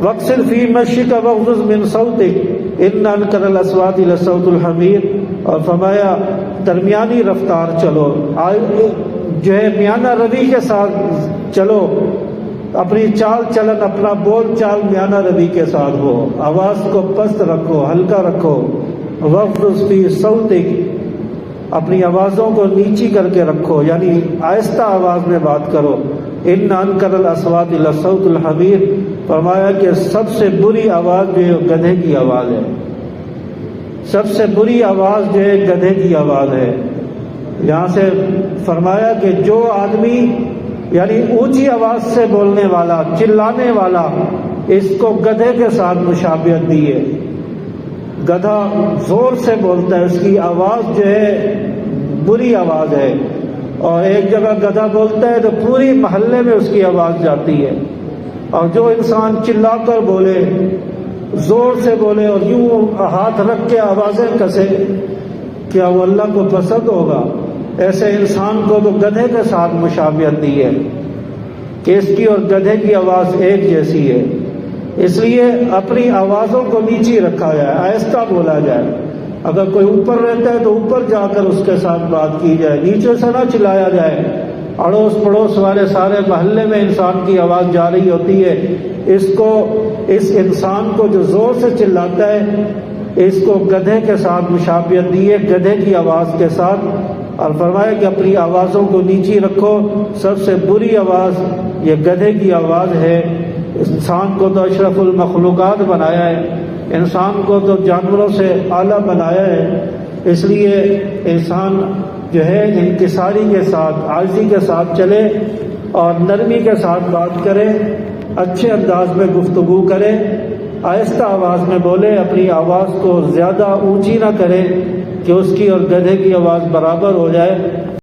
وَاقْصِرْ فِي مَشْيِكَ وَاغْضُضْ مِنْ صَوْتِكَ إِنَّ أَنْكَرَ الْأَصْوَاتِ لَصَوْتُ الْحَمِيرِ، اور فرمایا درمیانی رفتار چلو، جو ہے میانہ روی کے ساتھ چلو، اپنی چال چلن، اپنا بول چال میانہ روی کے ساتھ ہو، آواز کو پست رکھو، ہلکا رکھو۔ وَاغْضُضْ فِي صَوْتِكَ، اپنی آوازوں کو نیچی کر کے رکھو، یعنی آہستہ آواز میں بات کرو۔ إِنَّ أَنْكَرَ الْأَصْوَاتِ لَصَوْتُ الْحَمِيرِ، فرمایا کہ سب سے بری آواز جو ہے گدھے کی آواز ہے، سب سے بری آواز جو ہے گدھے کی آواز ہے۔ یہاں سے فرمایا کہ جو آدمی یعنی اونچی آواز سے بولنے والا، چلانے والا، اس کو گدھے کے ساتھ مشابہت دی ہے۔ گدھا زور سے بولتا ہے، اس کی آواز جو ہے بری آواز ہے، اور ایک جگہ گدھا بولتا ہے تو پوری محلے میں اس کی آواز جاتی ہے۔ اور جو انسان چلا کر بولے، زور سے بولے اور یوں ہاتھ رکھ کے آوازیں کسے، کیا وہ اللہ کو پسند ہوگا؟ ایسے انسان کو تو گدھے کے ساتھ مشابہت دی ہے کہ اس کی اور گدھے کی آواز ایک جیسی ہے۔ اس لیے اپنی آوازوں کو نیچی رکھا جائے، آہستہ بولا جائے۔ اگر کوئی اوپر رہتا ہے تو اوپر جا کر اس کے ساتھ بات کی جائے، نیچے سے نہ چلایا جائے۔ اڑوس پڑوس والے سارے محلے میں انسان کی آواز جا رہی ہوتی ہے، اس انسان کو جو زور سے چلاتا ہے، اس کو گدھے کے ساتھ مشابہت دی ہے، گدھے کی آواز کے ساتھ۔ اور فرمایا کہ اپنی آوازوں کو نیچی رکھو، سب سے بری آواز یہ گدھے کی آواز ہے۔ انسان کو تو اشرف المخلوقات بنایا ہے، انسان کو تو جانوروں سے اعلیٰ بنایا ہے، اس لیے انسان جو ہے انکساری کے ساتھ، عاجزی کے ساتھ چلے اور نرمی کے ساتھ بات کرے، اچھے انداز میں گفتگو کرے، آہستہ آواز میں بولے، اپنی آواز کو زیادہ اونچی نہ کرے کہ اس کی اور گدھے کی آواز برابر ہو جائے۔